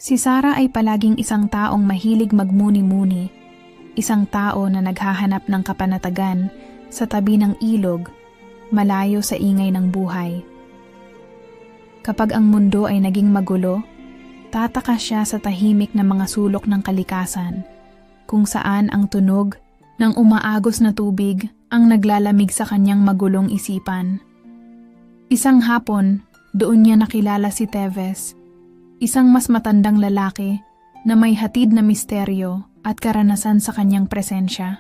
Si Sarah ay palaging isang taong mahilig magmuni-muni, isang tao na naghahanap ng kapanatagan sa tabi ng ilog, malayo sa ingay ng buhay. Kapag ang mundo ay naging magulo, tataka siya sa tahimik na mga sulok ng kalikasan, kung saan ang tunog ng umaagos na tubig ang naglalamig sa kanyang magulong isipan. Isang hapon, doon niya nakilala si Tevez, isang mas matandang lalaki na may hatid na misteryo at karanasan sa kanyang presensya.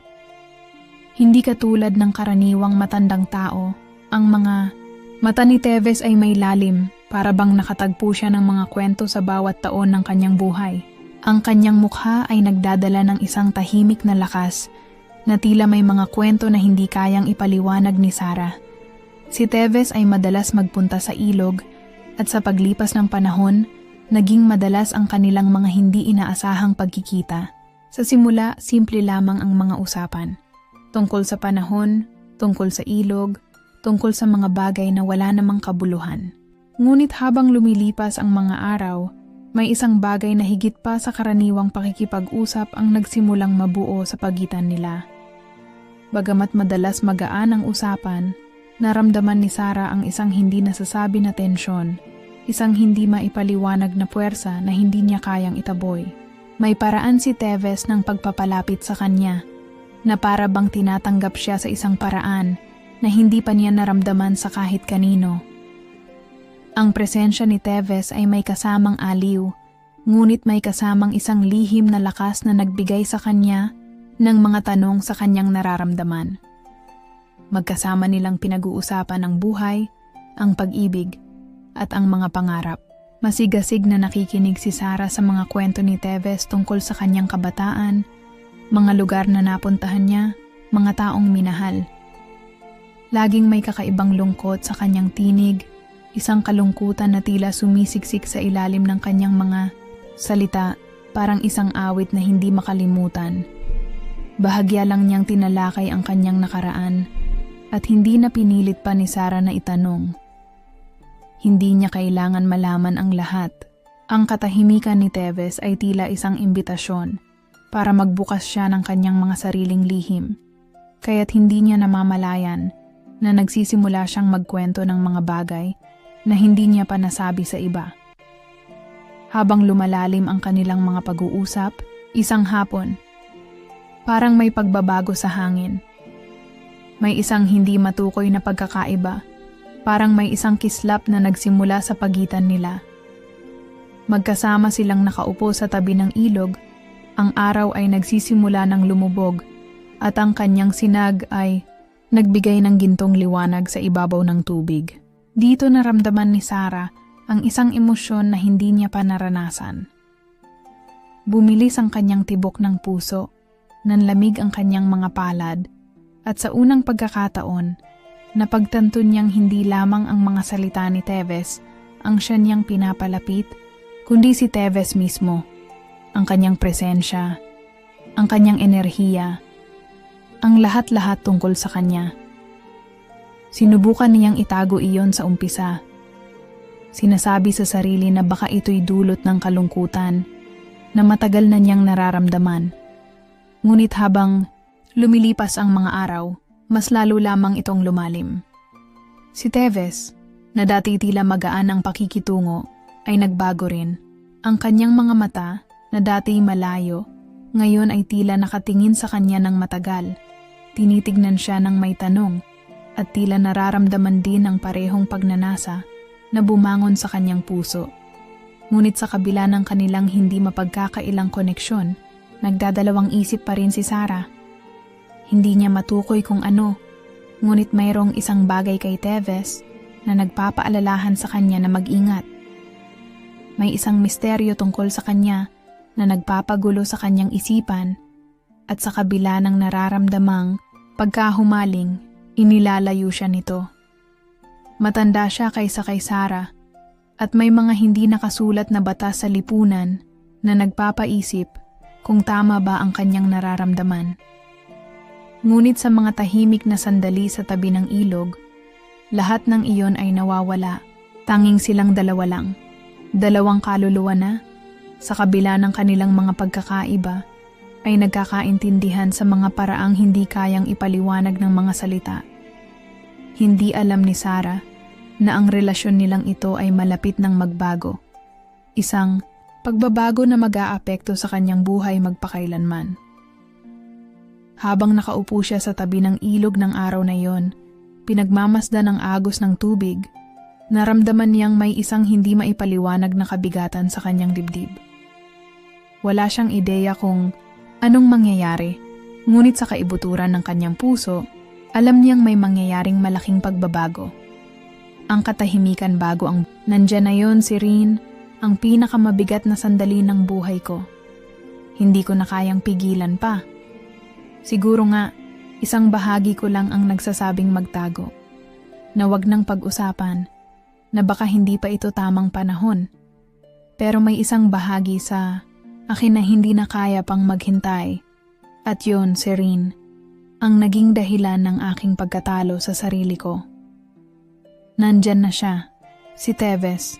Hindi katulad ng karaniwang matandang tao, ang mga mata ni Tevez ay may lalim, para bang nakatagpo siya ng mga kwento sa bawat taon ng kanyang buhay. Ang kanyang mukha ay nagdadala ng isang tahimik na lakas na tila may mga kwento na hindi kayang ipaliwanag ni Sarah. Si Tevez ay madalas magpunta sa ilog at sa paglipas ng panahon, naging madalas ang kanilang mga hindi inaasahang pagkikita. Sa simula, simple lamang ang mga usapan. Tungkol sa panahon, tungkol sa ilog, tungkol sa mga bagay na wala namang kabuluhan. Ngunit habang lumilipas ang mga araw, may isang bagay na higit pa sa karaniwang pakikipag-usap ang nagsimulang mabuo sa pagitan nila. Bagamat madalas magaan ang usapan, naramdaman ni Sarah ang isang hindi nasasabi na tensyon, isang hindi maipaliwanag na puwersa na hindi niya kayang itaboy. May paraan si Tevez ng pagpapalapit sa kanya, na para bang tinatanggap siya sa isang paraan na hindi pa niya naramdaman sa kahit kanino. Ang presensya ni Tevez ay may kasamang aliw, ngunit may kasamang isang lihim na lakas na nagbigay sa kanya ng mga tanong sa kanyang nararamdaman. Magkasama nilang pinag-uusapan ang buhay, ang pag-ibig, at ang mga pangarap. Masigasig na nakikinig si Sarah sa mga kwento ni Tevez tungkol sa kanyang kabataan, mga lugar na napuntahan niya, mga taong minahal. Laging may kakaibang lungkot sa kanyang tinig, isang kalungkutan na tila sumisiksik sa ilalim ng kanyang mga salita, parang isang awit na hindi makalimutan. Bahagya lang niyang tinalakay ang kanyang nakaraan at hindi na pinilit pa ni Sarah na itanong. Hindi niya kailangan malaman ang lahat. Ang katahimikan ni Tevez ay tila isang imbitasyon para magbukas siya ng kanyang mga sariling lihim, kaya't hindi niya namamalayan na nagsisimula siyang magkwento ng mga bagay na hindi niya pa nasabi sa iba. Habang lumalalim ang kanilang mga pag-uusap, isang hapon, parang may pagbabago sa hangin. May isang hindi matukoy na pagkakaiba, parang may isang kislap na nagsimula sa pagitan nila. Magkasama silang nakaupo sa tabi ng ilog, ang araw ay nagsisimula ng lumubog at ang kanyang sinag ay nagbigay ng gintong liwanag sa ibabaw ng tubig. Dito naramdaman ni Sarah ang isang emosyon na hindi niya pa naranasan. Bumilis ang kanyang tibok ng puso, nanlamig ang kanyang mga palad, at sa unang pagkakataon, napagtanto niyang hindi lamang ang mga salita ni Tevez ang siya niyang pinapalapit, kundi si Tevez mismo, ang kanyang presensya, ang kanyang enerhiya, ang lahat-lahat tungkol sa kanya. Sinubukan niyang itago iyon sa umpisa. Sinasabi sa sarili na baka ito'y dulot ng kalungkutan na matagal na niyang nararamdaman. Ngunit habang lumilipas ang mga araw, mas lalo lamang itong lumalim. Si Tevez, na dati tila magaan ang pakikitungo, ay nagbago rin. Ang kanyang mga mata, na dati malayo, ngayon ay tila nakatingin sa kanya ng matagal. Tinitignan siya ng may tanong, at tila nararamdaman din ang parehong pagnanasa na bumangon sa kanyang puso. Ngunit sa kabila ng kanilang hindi mapagkakailang koneksyon, nagdadalawang isip pa rin si Sarah. Hindi niya matukoy kung ano, ngunit mayroong isang bagay kay Tevez na nagpapaalalahan sa kanya na mag-ingat. May isang misteryo tungkol sa kanya na nagpapagulo sa kanyang isipan at sa kabila ng nararamdamang pagkahumaling, inilalayo siya nito. Matanda siya kaysa kay Sarah at may mga hindi nakasulat na batas sa lipunan na nagpapaisip kung tama ba ang kanyang nararamdaman. Ngunit sa mga tahimik na sandali sa tabi ng ilog, lahat ng iyon ay nawawala. Tanging silang dalawa lang. Dalawang kaluluwa na, Sa kabila ng kanilang mga pagkakaiba, ay nagkakaintindihan sa mga paraang hindi kayang ipaliwanag ng mga salita. Hindi alam ni Sarah na ang relasyon nilang ito ay malapit ng magbago. Isang pagbabago na mag-aapekto sa kanyang buhay magpakailanman. Habang nakaupo siya sa tabi ng ilog ng araw na iyon, pinagmamasdan ng agos ng tubig, naramdaman niyang may isang hindi maipaliwanag na kabigatan sa kanyang dibdib. Wala siyang ideya kung anong mangyayari, ngunit sa kaibuturan ng kanyang puso, alam niyang may mangyayaring malaking pagbabago. Ang katahimikan bago ang nandyan na yon, Serene, ang pinakamabigat na sandali ng buhay ko. Hindi ko na kayang pigilan pa. Siguro nga, isang bahagi ko lang ang nagsasabing magtago. Na wag nang pag-usapan, na baka hindi pa ito tamang panahon. Pero may isang bahagi sa akin na hindi na kaya pang maghintay. At yon, Serene, ang naging dahilan ng aking pagkatalo sa sarili ko. Nandyan na siya, si Teves,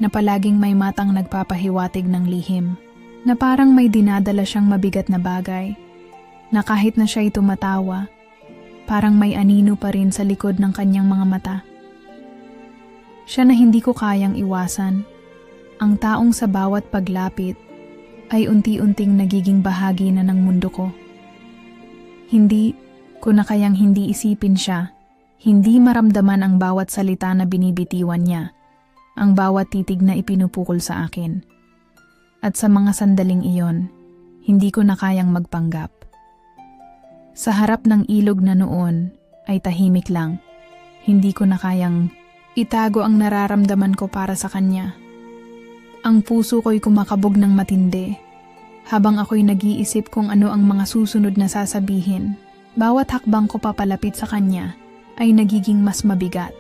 na palaging may matang nagpapahiwatig ng lihim, na parang may dinadala siyang mabigat na bagay, na kahit na siya'y tumatawa, parang may anino pa rin sa likod ng kanyang mga mata. Siya na hindi ko kayang iwasan, ang taong sa bawat paglapit ay unti-unting nagiging bahagi na ng mundo ko. Hindi ko na kayang hindi isipin siya, hindi maramdaman ang bawat salita na binibitiwan niya, ang bawat titig na ipinupukol sa akin. At sa mga sandaling iyon, hindi ko na kayang magpanggap. Sa harap ng ilog na noon ay tahimik lang. Hindi ko na kayang itago ang nararamdaman ko para sa kanya. Ang puso ko'y kumakabog ng matindi. Habang ako'y nag-iisip kung ano ang mga susunod na sasabihin, bawat hakbang ko papalapit sa kanya ay nagiging mas mabigat.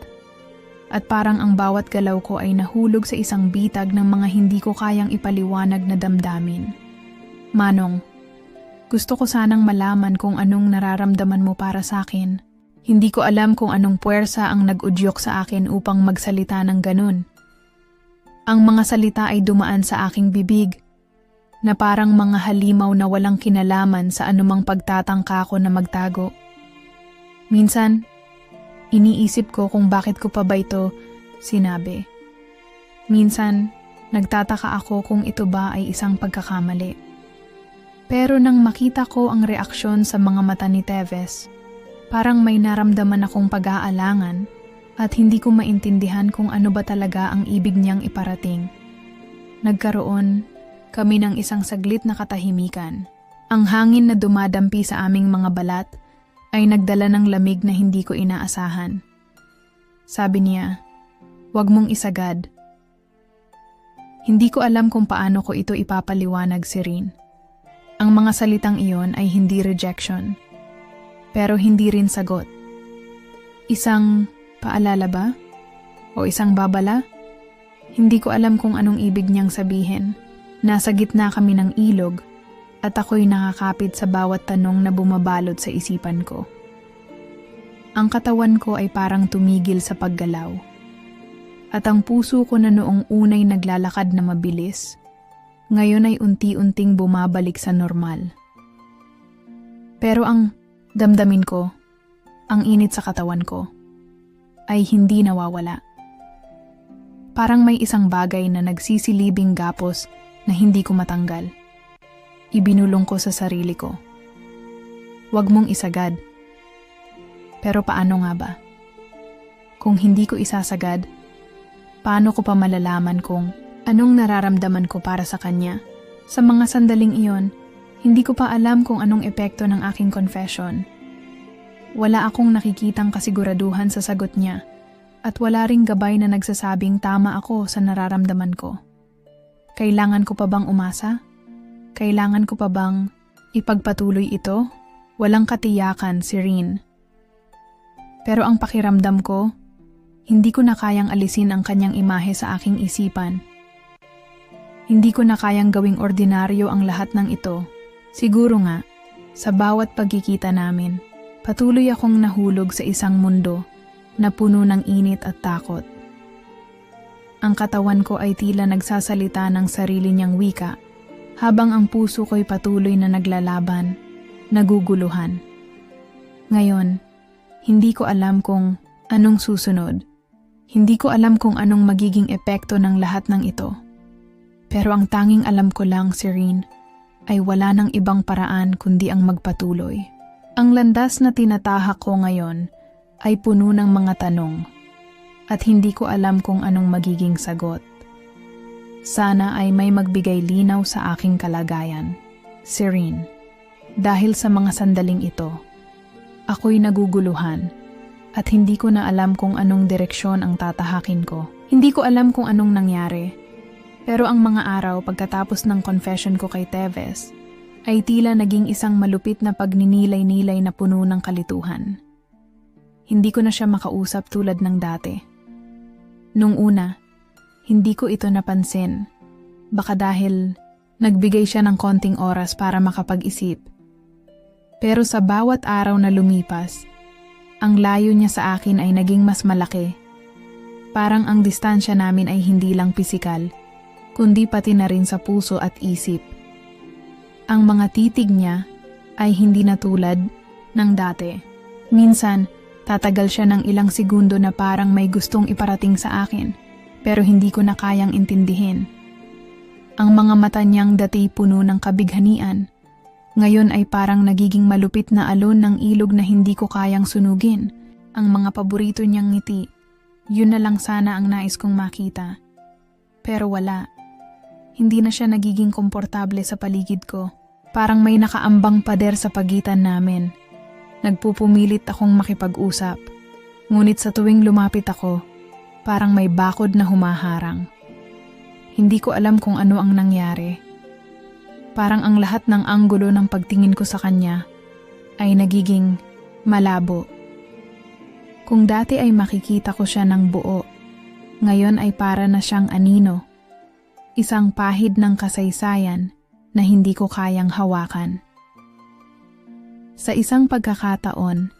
At parang ang bawat galaw ko ay nahulog sa isang bitag ng mga hindi ko kayang ipaliwanag na damdamin. Manong, gusto ko sanang malaman kung anong nararamdaman mo para sa akin. Hindi ko alam kung anong puwersa ang nag-udyok sa akin upang magsalita ng ganun. Ang mga salita ay dumaan sa aking bibig, na parang mga halimaw na walang kinalaman sa anumang pagtatangka ko na magtago. Minsan, iniisip ko kung bakit ko pa ba ito sinabi. Minsan, nagtataka ako kung ito ba ay isang pagkakamali. Pero nang makita ko ang reaksyon sa mga mata ni Teves, parang may naramdaman akong pag-aalangan at hindi ko maintindihan kung ano ba talaga ang ibig niyang iparating. Nagkaroon kami ng isang saglit na katahimikan. Ang hangin na dumadampi sa aming mga balat ay nagdala ng lamig na hindi ko inaasahan. Sabi niya, "Huwag mong isagad." Hindi ko alam kung paano ko ito ipapaliwanag, Serene. Ang mga salitang iyon ay hindi rejection, pero hindi rin sagot. Isang paalala ba? O isang babala? Hindi ko alam kung anong ibig niyang sabihin. Nasa gitna kami ng ilog at ako'y nakakapit sa bawat tanong na bumabalot sa isipan ko. Ang katawan ko ay parang tumigil sa paggalaw. At ang puso ko na noong unay naglalakad na mabilis, ngayon ay unti-unting bumabalik sa normal. Pero ang damdamin ko, ang init sa katawan ko, ay hindi nawawala. Parang may isang bagay na nagsisilibing gapos na hindi ko matanggal. Ibinulong ko sa sarili ko. Huwag mong isagad. Pero paano nga ba? Kung hindi ko isasagad, paano ko pa malalaman kung anong nararamdaman ko para sa kanya? Sa mga sandaling iyon, hindi ko pa alam kung anong epekto ng aking confession. Wala akong nakikitang kasiguraduhan sa sagot niya at wala ring gabay na nagsasabing tama ako sa nararamdaman ko. Kailangan ko pa bang umasa? Kailangan ko pa bang ipagpatuloy ito? Walang katiyakan, Serene. Pero ang pakiramdam ko, hindi ko na kayang alisin ang kanyang imahe sa aking isipan. Hindi ko na kayang gawing ordinaryo ang lahat ng ito. Siguro nga, sa bawat pagkikita namin, patuloy akong nahulog sa isang mundo na puno ng init at takot. Ang katawan ko ay tila nagsasalita ng sarili niyang wika, habang ang puso ko'y patuloy na naglalaban, naguguluhan. Ngayon, hindi ko alam kung anong susunod. Hindi ko alam kung anong magiging epekto ng lahat ng ito. Pero ang tanging alam ko lang, Serene, ay wala ng ibang paraan kundi ang magpatuloy. Ang landas na tinatahak ko ngayon ay puno ng mga tanong at hindi ko alam kung anong magiging sagot. Sana ay may magbigay linaw sa aking kalagayan. Serene, dahil sa mga sandaling ito, ako'y naguguluhan at hindi ko na alam kung anong direksyon ang tatahakin ko. Hindi ko alam kung anong nangyari, pero ang mga araw pagkatapos ng confession ko kay Teves ay tila naging isang malupit na pagninilay-nilay na puno ng kalituhan. Hindi ko na siya makausap tulad ng dati. Nung una, hindi ko ito napansin. Baka dahil nagbigay siya ng konting oras para makapag-isip. Pero sa bawat araw na lumipas, ang layo niya sa akin ay naging mas malaki. Parang ang distansya namin ay hindi lang pisikal, kundi pati na rin sa puso at isip. Ang mga titig niya ay hindi na tulad ng dati. Minsan, tatagal siya ng ilang segundo na parang may gustong iparating sa akin, pero hindi ko na kayang intindihin. Ang mga mata niyang dati puno ng kabighanian, ngayon ay parang nagiging malupit na alon ng ilog na hindi ko kayang sunugin. Ang mga paborito niyang ngiti, yun na lang sana ang nais kong makita. Pero wala. Hindi na siya nagiging komportable sa paligid ko. Parang may nakaambang pader sa pagitan namin. Nagpupumilit akong makipag-usap. Ngunit sa tuwing lumapit ako, parang may bakod na humaharang. Hindi ko alam kung ano ang nangyari. Parang ang lahat ng anggulo ng pagtingin ko sa kanya ay nagiging malabo. Kung dati ay makikita ko siya ng buo, ngayon ay para na siyang anino. Isang pahid ng kasaysayan na hindi ko kayang hawakan. Sa isang pagkakataon,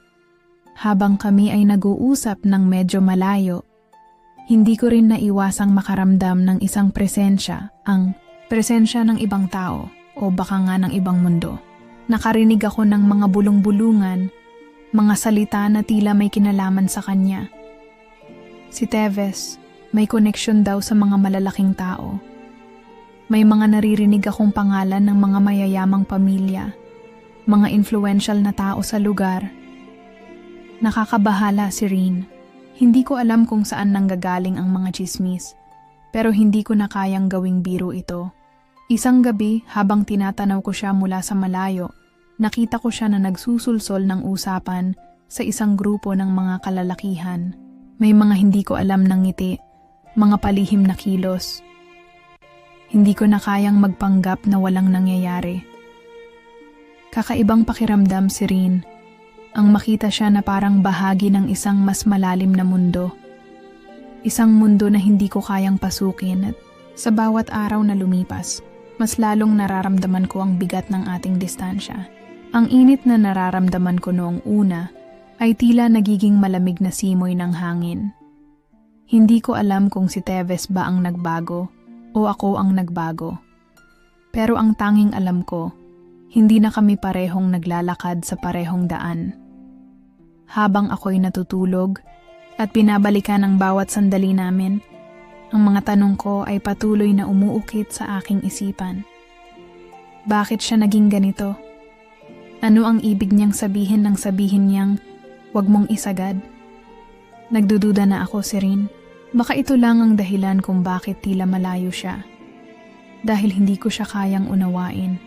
habang kami ay nag-uusap ng medyo malayo, hindi ko rin naiwasang makaramdam ng isang presensya, ang presensya ng ibang tao o baka nga ng ibang mundo. Nakarinig ako ng mga bulong-bulungan, mga salita na tila may kinalaman sa kanya. Si Teves, may koneksyon daw sa mga malalaking tao. May mga naririnig akong pangalan ng mga mayayamang pamilya, mga influential na tao sa lugar. Nakakabahala, Serene. Hindi ko alam kung saan nanggagaling ang mga chismis, pero hindi ko na kayang gawing biro ito. Isang gabi, habang tinatanaw ko siya mula sa malayo, nakita ko siya na nagsusulsol ng usapan sa isang grupo ng mga kalalakihan. May mga hindi ko alam ng ngiti, mga palihim na kilos. Hindi ko na kayang magpanggap na walang nangyayari. Kakaibang pakiramdam, Serene, ang makita siya na parang bahagi ng isang mas malalim na mundo. Isang mundo na hindi ko kayang pasukin at sa bawat araw na lumipas, mas lalong nararamdaman ko ang bigat ng ating distansya. Ang init na nararamdaman ko noong una ay tila nagiging malamig na simoy ng hangin. Hindi ko alam kung si Teves ba ang nagbago o ako ang nagbago. Pero ang tanging alam ko, hindi na kami parehong naglalakad sa parehong daan. Habang ako'y natutulog at binabalikan ang bawat sandali namin, ang mga tanong ko ay patuloy na umuukit sa aking isipan. Bakit siya naging ganito? Ano ang ibig niyang sabihin nang sabihin niyang, "Huwag mong isagad"? Nagdududa na ako, Serene. Baka ito lang ang dahilan kung bakit tila malayo siya. Dahil hindi ko siya kayang unawain.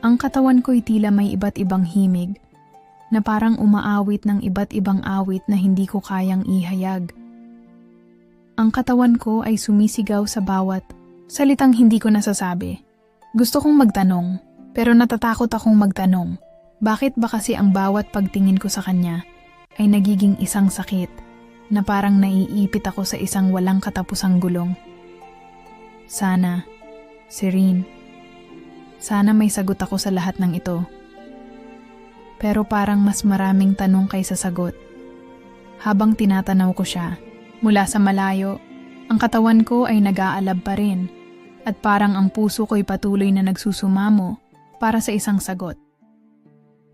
Ang katawan ko'y tila may iba't ibang himig, na parang umaawit ng iba't ibang awit na hindi ko kayang ihayag. Ang katawan ko ay sumisigaw sa bawat salitang hindi ko nasasabi. Gusto kong magtanong, pero natatakot akong magtanong. Bakit ba kasi ang bawat pagtingin ko sa kanya ay nagiging isang sakit na parang naiipit ako sa isang walang katapusang gulong? Sana, Serene, sana may sagot ako sa lahat ng ito. Pero parang mas maraming tanong kaysa sagot. Habang tinatanaw ko siya, mula sa malayo, Ang katawan ko ay nag-aalab pa rin at parang ang puso ko'y patuloy na nagsusumamo para sa isang sagot.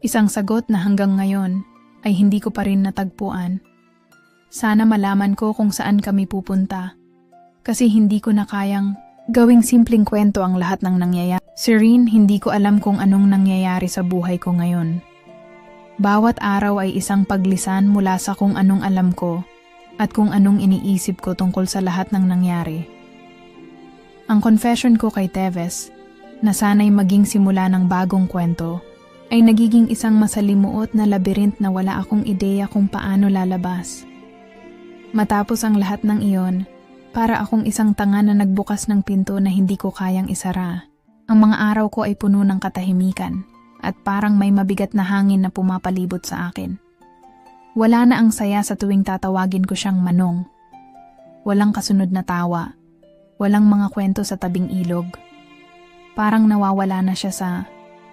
Isang sagot na hanggang ngayon ay hindi ko pa rin natagpuan. Sana malaman ko kung saan kami pupunta kasi hindi ko na kayang gawing simpleng kwento ang lahat ng nangyayari. Serene, hindi ko alam kung anong nangyayari sa buhay ko ngayon. Bawat araw ay isang paglisan mula sa kung anong alam ko at kung anong iniisip ko tungkol sa lahat ng nangyari. Ang confession ko kay Teves, na sana'y maging simula ng bagong kwento, ay nagiging isang masalimuot na labirint na wala akong ideya kung paano lalabas. Matapos ang lahat ng iyon, para akong isang tanga na nagbukas ng pinto na hindi ko kayang isara. Ang mga araw ko ay puno ng katahimikan at parang may mabigat na hangin na pumapalibot sa akin. Wala na ang saya sa tuwing tatawagin ko siyang Manong. Walang kasunod na tawa. Walang mga kwento sa tabing ilog. Parang nawawala na siya sa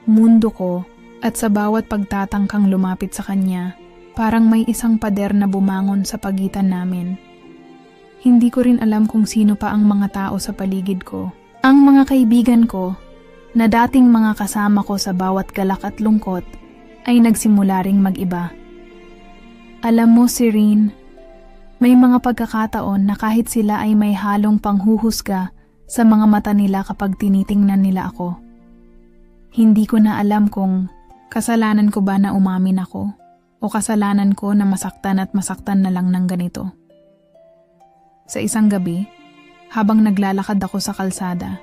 mundo ko at sa bawat pagtatangkang lumapit sa kanya, parang may isang pader na bumangon sa pagitan namin. Hindi ko rin alam kung sino pa ang mga tao sa paligid ko. Ang mga kaibigan ko, na dating mga kasama ko sa bawat galak at lungkot, ay nagsimula ring mag-iba. Alam mo, Serene, may mga pagkakataon na kahit sila ay may halong panghuhusga sa mga mata nila kapag tinitingnan nila ako. Hindi ko na alam kung kasalanan ko ba na umamin ako o kasalanan ko na masaktan at masaktan na lang ng ganito. Sa isang gabi, habang naglalakad ako sa kalsada,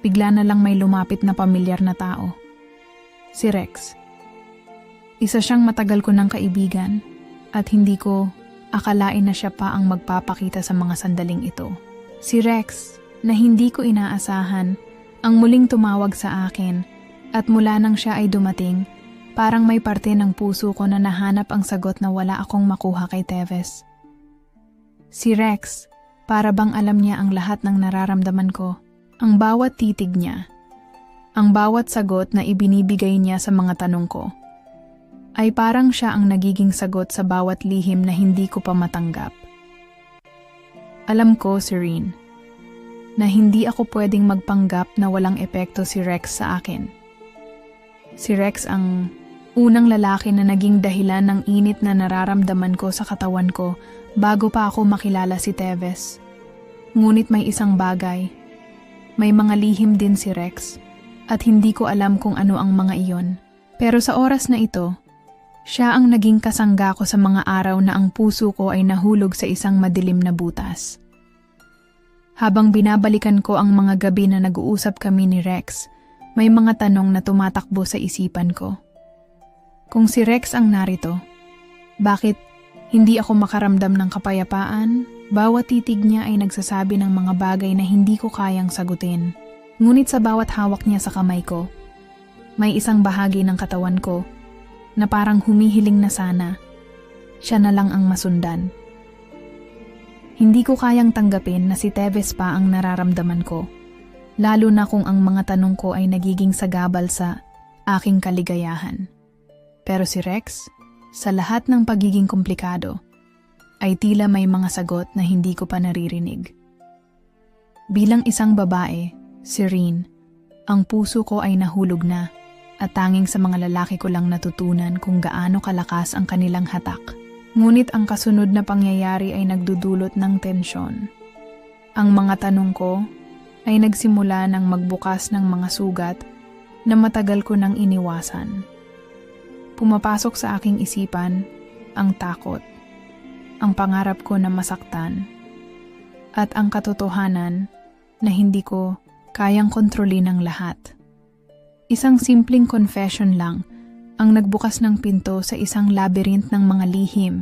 bigla na lang may lumapit na pamilyar na tao. Si Rex. Isa siyang matagal ko ng kaibigan at hindi ko akalain na siya pa ang magpapakita sa mga sandaling ito. Si Rex, na hindi ko inaasahan, ang muling tumawag sa akin at mula nang siya ay dumating, parang may parte ng puso ko na nahanap ang sagot na wala akong makuha kay Teves. Si Rex, para bang alam niya ang lahat ng nararamdaman ko. Ang bawat titig niya, ang bawat sagot na ibinibigay niya sa mga tanong ko, ay parang siya ang nagiging sagot sa bawat lihim na hindi ko pa matanggap. Alam ko, Serene, na hindi ako pwedeng magpanggap na walang epekto si Rex sa akin. Si Rex ang unang lalaki na naging dahilan ng init na nararamdaman ko sa katawan ko bago pa ako makilala si Teves. Ngunit may isang bagay. May mga lihim din si Rex at hindi ko alam kung ano ang mga iyon. Pero sa oras na ito, siya ang naging kasangga ko sa mga araw na ang puso ko ay nahulog sa isang madilim na butas. Habang binabalikan ko ang mga gabi na nag-uusap kami ni Rex, may mga tanong na tumatakbo sa isipan ko. Kung si Rex ang narito, bakit hindi ako makaramdam ng kapayapaan? Bawat titig niya ay nagsasabi ng mga bagay na hindi ko kayang sagutin. Ngunit sa bawat hawak niya sa kamay ko, may isang bahagi ng katawan ko na parang humihiling na sana siya na lang ang masundan. Hindi ko kayang tanggapin na si Teves pa ang nararamdaman ko, lalo na kung ang mga tanong ko ay nagiging sagabal sa aking kaligayahan. Pero si Rex, sa lahat ng pagiging komplikado, ay tila may mga sagot na hindi ko pa naririnig. Bilang isang babae, Serene, ang puso ko ay nahulog na at tanging sa mga lalaki ko lang natutunan kung gaano kalakas ang kanilang hatak. Ngunit ang kasunod na pangyayari ay nagdudulot ng tensyon. Ang mga tanong ko ay nagsimula ng magbukas ng mga sugat na matagal ko nang iniwasan. Pumapasok sa aking isipan ang takot, ang pangarap ko na masaktan, at ang katotohanan na hindi ko kayang kontrolin ang lahat. Isang simpleng confession lang ang nagbukas ng pinto sa isang labyrinth ng mga lihim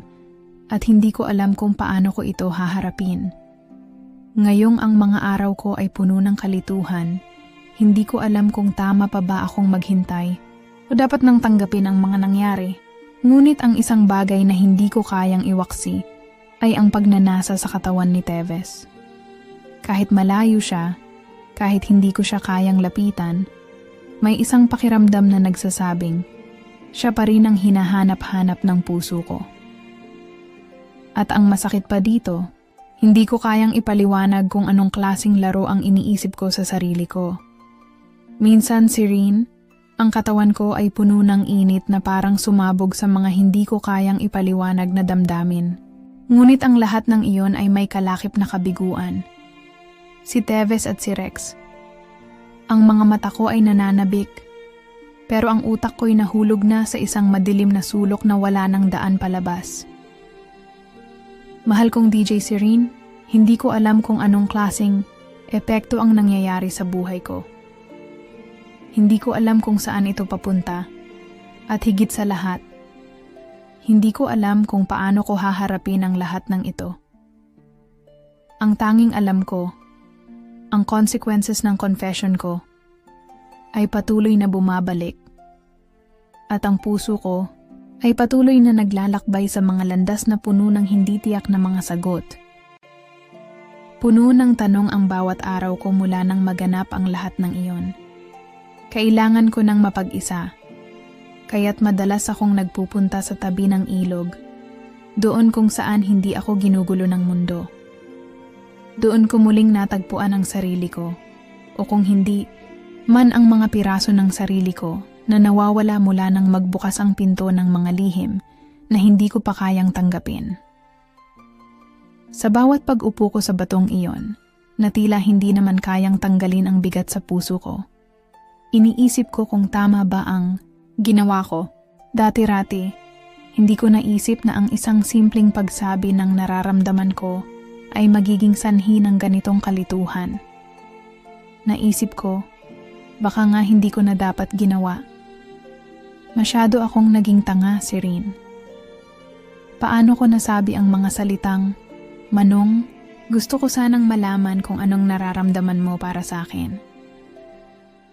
at hindi ko alam kung paano ko ito haharapin. Ngayong ang mga araw ko ay puno ng kalituhan, hindi ko alam kung tama pa ba akong maghintay o dapat nang tanggapin ang mga nangyari. Ngunit ang isang bagay na hindi ko kayang iwaksi ay ang pagnanasa sa katawan ni Teves. Kahit malayo siya, kahit hindi ko siya kayang lapitan, may isang pakiramdam na nagsasabing, siya pa rin ang hinahanap-hanap ng puso ko. At ang masakit pa dito, Hindi ko kayang ipaliwanag kung anong klaseng laro ang iniisip ko sa sarili ko. Minsan, Serene, ang katawan ko ay puno ng init na parang sumabog sa mga hindi ko kayang ipaliwanag na damdamin. Ngunit ang lahat ng iyon ay may kalakip na kabiguan. Si Teves at si Rex. Ang mga mata ko ay nananabik, pero ang utak ko'y nahulog na sa isang madilim na sulok na wala ng daan palabas. Mahal kong DJ Serene, hindi ko alam kung anong klaseng epekto ang nangyayari sa buhay ko. Hindi ko alam kung saan ito papunta, at higit sa lahat, hindi ko alam kung paano ko haharapin ang lahat ng ito. Ang tanging alam ko, ang consequences ng confession ko, ay patuloy na bumabalik, at ang puso ko ay patuloy na naglalakbay sa mga landas na puno ng hindi tiyak na mga sagot. Puno ng tanong ang bawat araw ko mula nang maganap ang lahat ng iyon. Kailangan ko ng mapag-isa, kaya't madalas akong nagpupunta sa tabi ng ilog, doon kung saan hindi ako ginugulo ng mundo. Doon ko muling natagpuan ang sarili ko, o kung hindi, man ang mga piraso ng sarili ko na nawawala mula nang magbukas ang pinto ng mga lihim na hindi ko pa kayang tanggapin. Sa bawat pag-upo ko sa batong iyon, na tila hindi naman kayang tanggalin ang bigat sa puso ko, iniisip ko kung tama ba ang ginawa ko. Dati-rati, hindi ko naisip na ang isang simpleng pagsabi ng nararamdaman ko ay magiging sanhi ng ganitong kalituhan. Naisip ko, baka nga hindi ko na dapat ginawa. Masyado akong naging tanga, Serene. Paano ko nasabi ang mga salitang, "Manong, gusto ko sanang malaman kung anong nararamdaman mo para sa akin."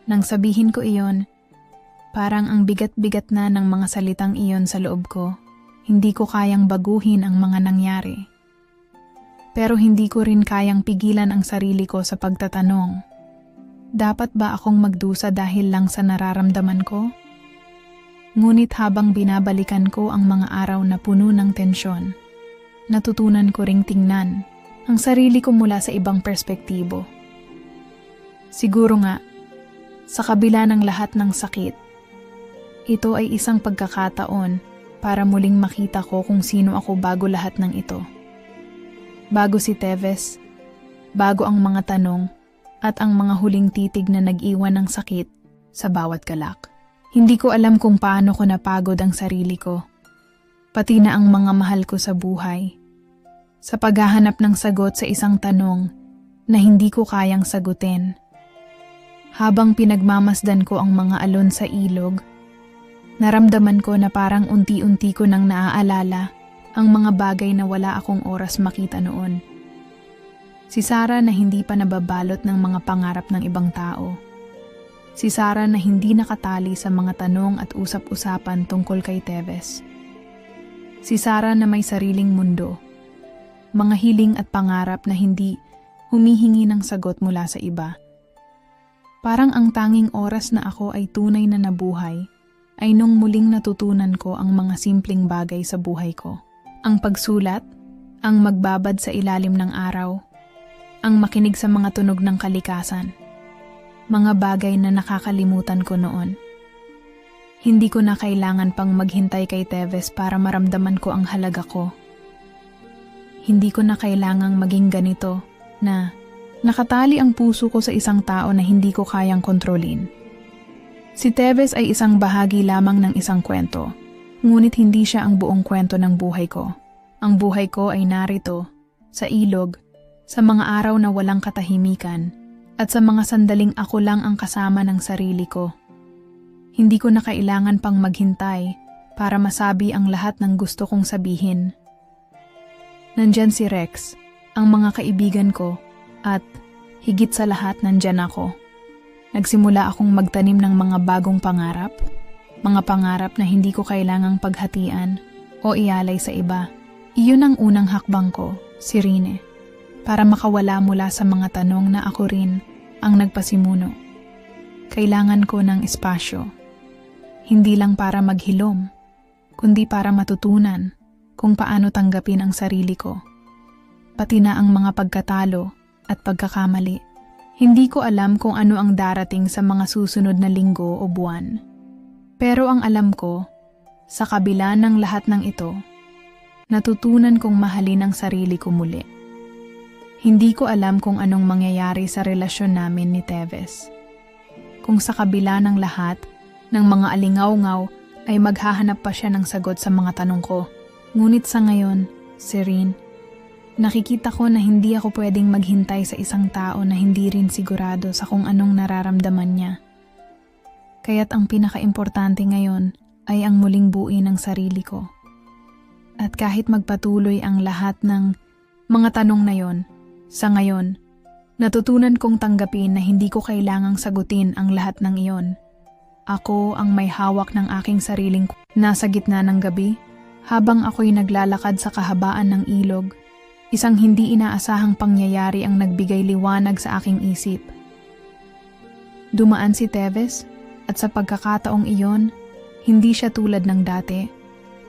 Nang sabihin ko iyon, parang ang bigat-bigat na ng mga salitang iyon sa loob ko, hindi ko kayang baguhin ang mga nangyari. Pero hindi ko rin kayang pigilan ang sarili ko sa pagtatanong, dapat ba akong magdusa dahil lang sa nararamdaman ko? Ngunit habang binabalikan ko ang mga araw na puno ng tensyon, natutunan ko ring tingnan ang sarili ko mula sa ibang perspektibo. Siguro nga, sa kabila ng lahat ng sakit, ito ay isang pagkakataon para muling makita ko kung sino ako bago lahat ng ito. Bago si Teves, bago ang mga tanong, at ang mga huling titig na nag-iwan ng sakit sa bawat galak. Hindi ko alam kung paano ko napagod ang sarili ko, pati na ang mga mahal ko sa buhay, sa paghahanap ng sagot sa isang tanong na hindi ko kayang sagutin. Habang pinagmamasdan ko ang mga alon sa ilog, naramdaman ko na parang unti-unti ko nang naaalala ang mga bagay na wala akong oras makita noon. Si Sarah na hindi pa nababalot ng mga pangarap ng ibang tao. Si Sarah na hindi nakatali sa mga tanong at usap-usapan tungkol kay Teves. Si Sarah na may sariling mundo, mga hiling at pangarap na hindi humihingi ng sagot mula sa iba. Parang ang tanging oras na ako ay tunay na nabuhay ay nung muling natutunan ko ang mga simpleng bagay sa buhay ko. Ang pagsulat, ang magbabad sa ilalim ng araw, ang makinig sa mga tunog ng kalikasan. Mga bagay na nakakalimutan ko noon. Hindi ko na kailangan pang maghintay kay Teves para maramdaman ko ang halaga ko. Hindi ko na kailangang maging ganito na nakatali ang puso ko sa isang tao na hindi ko kayang kontrolin. Si Teves ay isang bahagi lamang ng isang kwento, ngunit hindi siya ang buong kwento ng buhay ko. Ang buhay ko ay narito, sa ilog, sa mga araw na walang katahimikan, at sa mga sandaling ako lang ang kasama ng sarili ko. Hindi ko na kailangan pang maghintay para masabi ang lahat ng gusto kong sabihin. Nandyan si Rex, ang mga kaibigan ko, at higit sa lahat nandyan ako. Nagsimula akong magtanim ng mga bagong pangarap, mga pangarap na hindi ko kailangang paghatian o ialay sa iba. Iyon ang unang hakbang ko, Serene, para makawala mula sa mga tanong na ako rin ang nagpasimuno. Kailangan ko ng espasyo, hindi lang para maghilom, kundi para matutunan kung paano tanggapin ang sarili ko. pati na ang mga pagkatalo at pagkakamali. Hindi ko alam kung ano ang darating sa mga susunod na linggo o buwan. Pero ang alam ko, sa kabila ng lahat ng ito, natutunan kong mahalin ang sarili ko muli. Hindi ko alam kung anong mangyayari sa relasyon namin ni Teves. Kung sa kabila ng lahat, ng mga alingaw-ngaw ay maghahanap pa siya ng sagot sa mga tanong ko. Ngunit sa ngayon, Serene, nakikita ko na hindi ako pwedeng maghintay sa isang tao na hindi rin sigurado sa kung anong nararamdaman niya. Kaya't ang pinakaimportante ngayon ay ang muling buuin ng sarili ko. At kahit magpatuloy ang lahat ng mga tanong na yon, sa ngayon, natutunan kong tanggapin na hindi ko kailangang sagutin ang lahat ng iyon. Ako ang may hawak ng aking sariling nasa gitna ng gabi habang ako'y naglalakad sa kahabaan ng ilog. Isang hindi inaasahang pangyayari ang nagbigay liwanag sa aking isip. Dumaan si Teves at sa pagkakataong iyon, hindi siya tulad ng dati.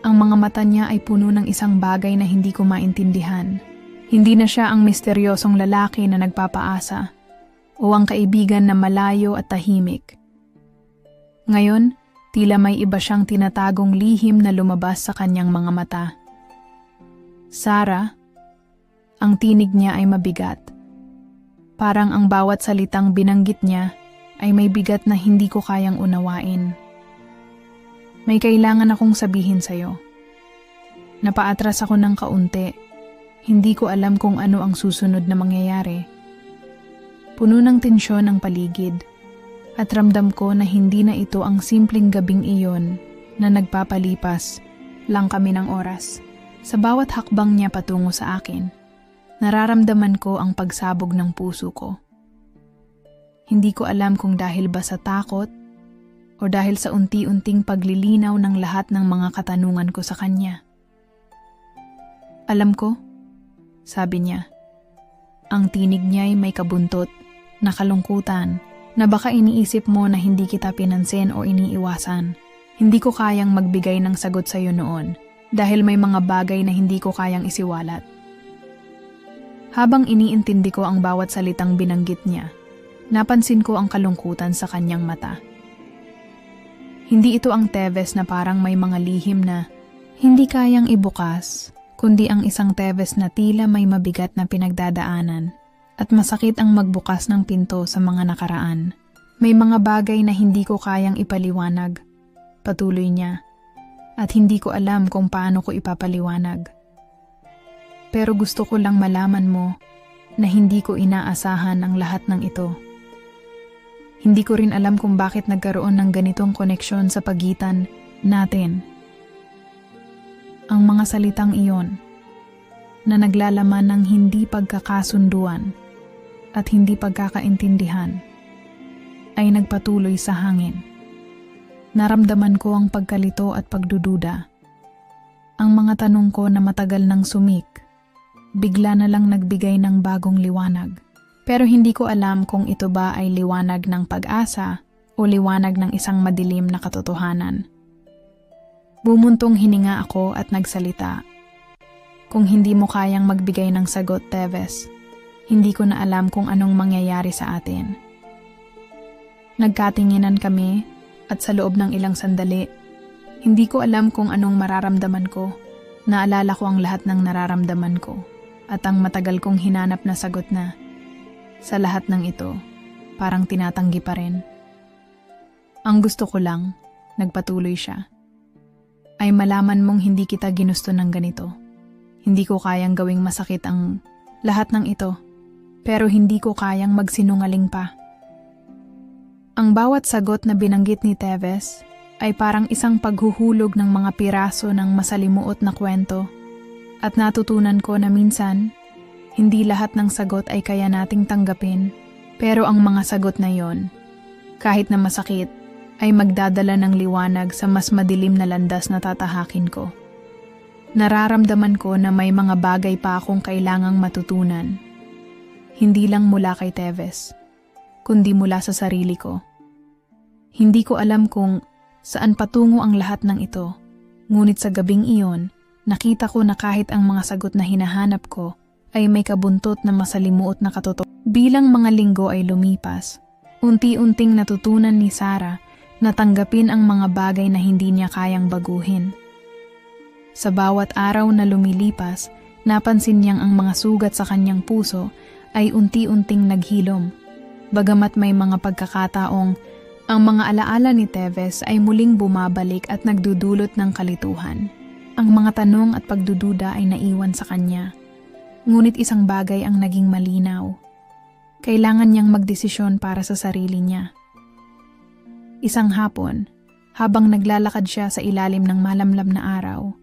Ang mga mata niya ay puno ng isang bagay na hindi ko maintindihan. Hindi na siya ang misteryosong lalaki na nagpapaasa o ang kaibigan na malayo at tahimik. Ngayon, tila may iba siyang tinatagong lihim na lumabas sa kanyang mga mata. Sarah, ang tinig niya ay mabigat. Parang ang bawat salitang binanggit niya ay may bigat na hindi ko kayang unawain. May kailangan akong sabihin sa'yo. Napaatras ako ng kaunti. Hindi ko alam kung ano ang susunod na mangyayari. Puno ng tensyon ang paligid at ramdam ko na hindi na ito ang simpleng gabing iyon na nagpapalipas lang kami ng oras. Sa bawat hakbang niya patungo sa akin, nararamdaman ko ang pagsabog ng puso ko. Hindi ko alam kung dahil ba sa takot o dahil sa unti-unting paglilinaw ng lahat ng mga katanungan ko sa kanya. Alam ko, sabi niya. Ang tinig niya ay may kabuntot, na kalungkutan, na baka iniisip mo na hindi kita pinansin o iniiwasan. Hindi ko kayang magbigay ng sagot sa iyo noon dahil may mga bagay na hindi ko kayang isiwalat. Habang iniintindi ko ang bawat salitang binanggit niya, napansin ko ang kalungkutan sa kanyang mata. Hindi ito ang Teves na parang may mga lihim na hindi kayang ibukas, kundi ang isang Teves na tila may mabigat na pinagdadaanan at masakit ang magbukas ng pinto sa mga nakaraan. May mga bagay na hindi ko kayang ipaliwanag, patuloy niya, at hindi ko alam kung paano ko ipapaliwanag. Pero gusto ko lang malaman mo na hindi ko inaasahan ang lahat ng ito. Hindi ko rin alam kung bakit nagkaroon ng ganitong koneksyon sa pagitan natin. Ang mga salitang iyon na naglalaman ng hindi pagkakasunduan at hindi pagkakaintindihan ay nagpatuloy sa hangin. Naramdaman ko ang pagkalito at pagdududa. Ang mga tanong ko na matagal nang sumik, bigla na lang nagbigay ng bagong liwanag. Pero hindi ko alam kung ito ba ay liwanag ng pag-asa o liwanag ng isang madilim na katotohanan. Bumuntong hininga ako at nagsalita. Kung hindi mo kayang magbigay ng sagot, Teves, hindi ko na alam kung anong mangyayari sa atin. Nagkatinginan kami at sa loob ng ilang sandali, hindi ko alam kung anong mararamdaman ko. Naalala ko ang lahat ng nararamdaman ko at ang matagal kong hinanap na sagot na, sa lahat ng ito, parang tinatanggi pa rin. Ang gusto ko lang, nagpatuloy siya, ay malaman mong hindi kita ginusto ng ganito. Hindi ko kayang gawing masakit ang lahat ng ito, pero hindi ko kayang magsinungaling pa. Ang bawat sagot na binanggit ni Teves ay parang isang paghuhulog ng mga piraso ng masalimuot na kwento, at natutunan ko na minsan, hindi lahat ng sagot ay kaya nating tanggapin, pero ang mga sagot na yon, kahit na masakit, ay magdadala ng liwanag sa mas madilim na landas na tatahakin ko. Nararamdaman ko na may mga bagay pa akong kailangang matutunan. Hindi lang mula kay Teves, kundi mula sa sarili ko. Hindi ko alam kung saan patungo ang lahat ng ito, ngunit sa gabing iyon, nakita ko na kahit ang mga sagot na hinahanap ko ay may kabuntot na masalimuot na katotohanan. Bilang mga linggo ay lumipas, unti-unting natutunan ni Sarah na tanggapin ang mga bagay na hindi niya kayang baguhin. Sa bawat araw na lumilipas, napansin niyang ang mga sugat sa kanyang puso ay unti-unting naghilom. Bagamat may mga pagkakataong ang mga alaala ni Teves ay muling bumabalik at nagdudulot ng kalituhan. Ang mga tanong at pagdududa ay naiwan sa kanya. Ngunit isang bagay ang naging malinaw. Kailangan niyang magdesisyon para sa sarili niya. Isang hapon, habang naglalakad siya sa ilalim ng malamlam na araw,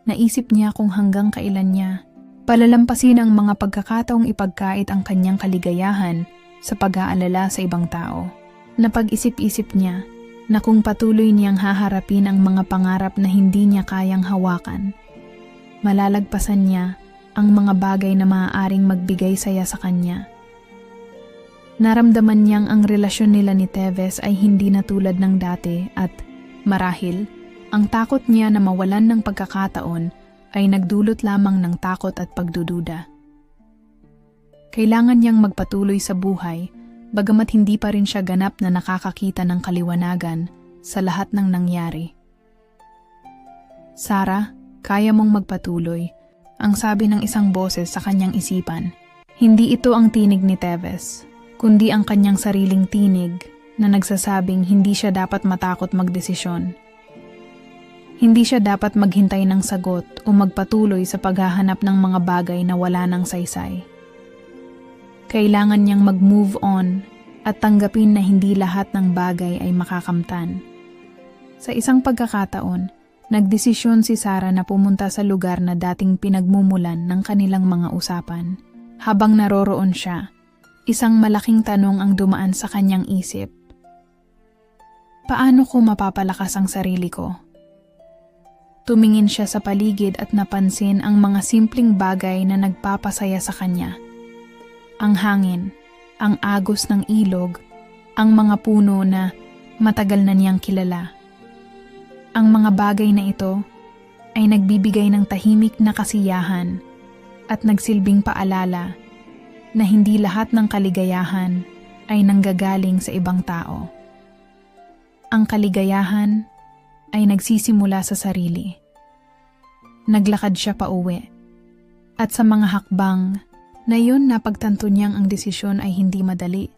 naisip niya kung hanggang kailan niya palalampasin ang mga pagkakataong ipagkait ang kanyang kaligayahan sa pag-aalala sa ibang tao. Napag-isip-isip niya na kung patuloy niyang haharapin ang mga pangarap na hindi niya kayang hawakan, malalagpasan niya ang mga bagay na maaaring magbigay saya sa kanya. Naramdaman niyang ang relasyon nila ni Teves ay hindi na tulad ng dati at, marahil, ang takot niya na mawalan ng pagkakataon ay nagdulot lamang ng takot at pagdududa. Kailangan niyang magpatuloy sa buhay, bagamat hindi pa rin siya ganap na nakakakita ng kaliwanagan sa lahat ng nangyari. Sarah, kaya mong magpatuloy, ang sabi ng isang boses sa kanyang isipan. Hindi ito ang tinig ni Teves, kundi ang kanyang sariling tinig na nagsasabing hindi siya dapat matakot magdesisyon. Hindi siya dapat maghintay ng sagot o magpatuloy sa paghahanap ng mga bagay na wala ng saysay. Kailangan niyang mag-move on at tanggapin na hindi lahat ng bagay ay makakamtan. Sa isang pagkakataon, nagdesisyon si Sarah na pumunta sa lugar na dating pinagmumulan ng kanilang mga usapan. Habang naroroon siya, isang malaking tanong ang dumaan sa kanyang isip. Paano ko mapapalakas ang sarili ko? Tumingin siya sa paligid at napansin ang mga simpleng bagay na nagpapasaya sa kanya. Ang hangin, ang agos ng ilog, ang mga puno na matagal na niyang kilala. Ang mga bagay na ito ay nagbibigay ng tahimik na kasiyahan at nagsilbing paalala na hindi lahat ng kaligayahan ay nanggagaling sa ibang tao. Ang kaligayahan ay nagsisimula sa sarili. Naglakad siya pauwi. At sa mga hakbang na yun napagtanto niyang ang desisyon ay hindi madali.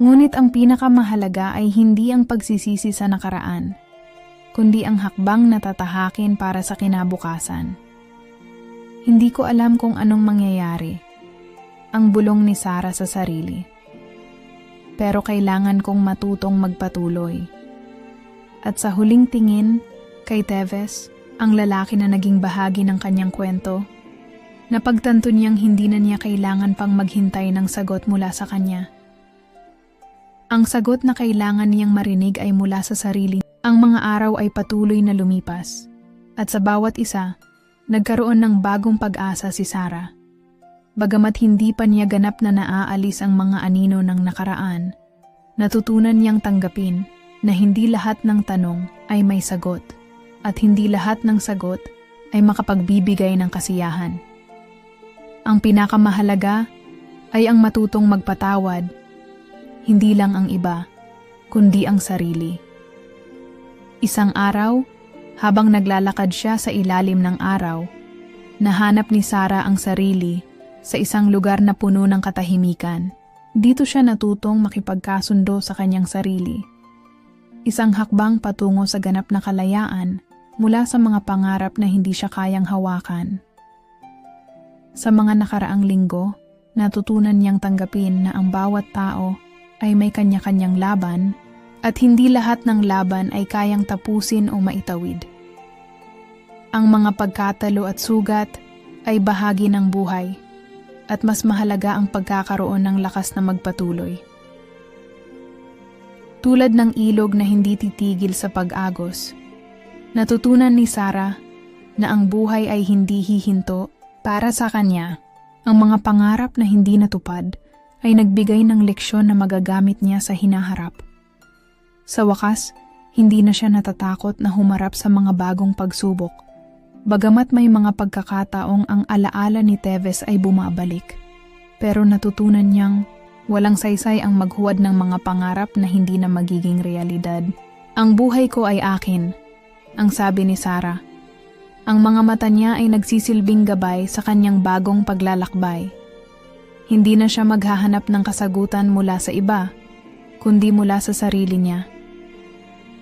Ngunit ang pinakamahalaga ay hindi ang pagsisisi sa nakaraan, kundi ang hakbang na tatahakin para sa kinabukasan. Hindi ko alam kung anong mangyayari, ang bulong ni Sarah sa sarili. Pero kailangan kong matutong magpatuloy. At sa huling tingin, kay Teves, ang lalaki na naging bahagi ng kanyang kwento, napagtanto niyang hindi na niya kailangan pang maghintay ng sagot mula sa kanya. Ang sagot na kailangan niyang marinig ay mula sa sarili. Ang mga araw ay patuloy na lumipas. At sa bawat isa, nagkaroon ng bagong pag-asa si Sarah. Bagamat hindi pa niya ganap na naaalis ang mga anino ng nakaraan, natutunan niyang tanggapin na hindi lahat ng tanong ay may sagot at hindi lahat ng sagot ay makapagbibigay ng kasiyahan. Ang pinakamahalaga ay ang matutong magpatawad, hindi lang ang iba, kundi ang sarili. Isang araw, habang naglalakad siya sa ilalim ng araw, nahanap ni Sarah ang sarili sa isang lugar na puno ng katahimikan. Dito siya natutong makipagkasundo sa kanyang sarili. Isang hakbang patungo sa ganap na kalayaan mula sa mga pangarap na hindi siya kayang hawakan. Sa mga nakaraang linggo, natutunan niyang tanggapin na ang bawat tao ay may kanya-kanyang laban at hindi lahat ng laban ay kayang tapusin o maitawid. Ang mga pagkatalo at sugat ay bahagi ng buhay at mas mahalaga ang pagkakaroon ng lakas na magpatuloy. Tulad ng ilog na hindi titigil sa pag-agos, natutunan ni Sarah na ang buhay ay hindi hihinto para sa kanya. Ang mga pangarap na hindi natupad ay nagbigay ng leksyon na magagamit niya sa hinaharap. Sa wakas, hindi na siya natatakot na humarap sa mga bagong pagsubok. Bagamat may mga pagkakataong ang alaala ni Teves ay bumabalik. Pero natutunan niyang walang saysay ang maghuwad ng mga pangarap na hindi na magiging realidad. Ang buhay ko ay akin, ang sabi ni Sarah. Ang mga mata niya ay nagsisilbing gabay sa kanyang bagong paglalakbay. Hindi na siya maghahanap ng kasagutan mula sa iba, kundi mula sa sarili niya.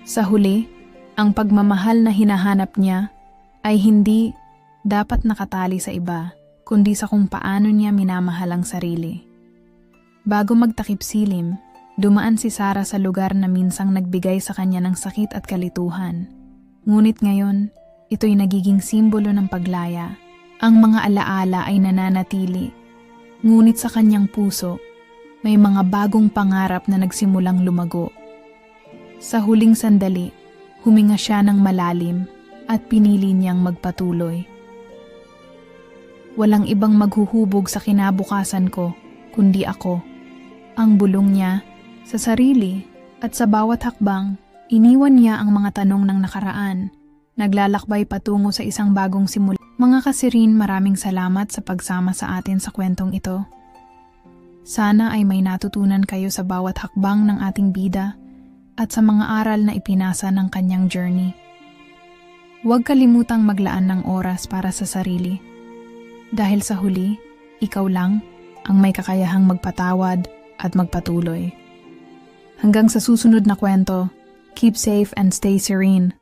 Sa huli, ang pagmamahal na hinahanap niya ay hindi dapat nakatali sa iba, kundi sa kung paano niya minamahal ang sarili. Bago magtakip silim, dumaan si Sarah sa lugar na minsang nagbigay sa kanya ng sakit at kalituhan. Ngunit ngayon, ito'y nagiging simbolo ng paglaya. Ang mga alaala ay nananatili. Ngunit sa kanyang puso, may mga bagong pangarap na nagsimulang lumago. Sa huling sandali, huminga siya ng malalim at pinili niyang magpatuloy. Walang ibang maghuhubog sa kinabukasan ko, kundi ako. Ang bulong niya sa sarili at sa bawat hakbang, iniwan niya ang mga tanong ng nakaraan. Naglalakbay patungo sa isang bagong simula. Mga kasirin, maraming salamat sa pagsama sa atin sa kwentong ito. Sana ay may natutunan kayo sa bawat hakbang ng ating bida at sa mga aral na ipinasa ng kanyang journey. Huwag kalimutang maglaan ng oras para sa sarili. Dahil sa huli, ikaw lang ang may kakayahang magpatawad at magpatuloy. Hanggang sa susunod na kwento, keep safe and stay serene.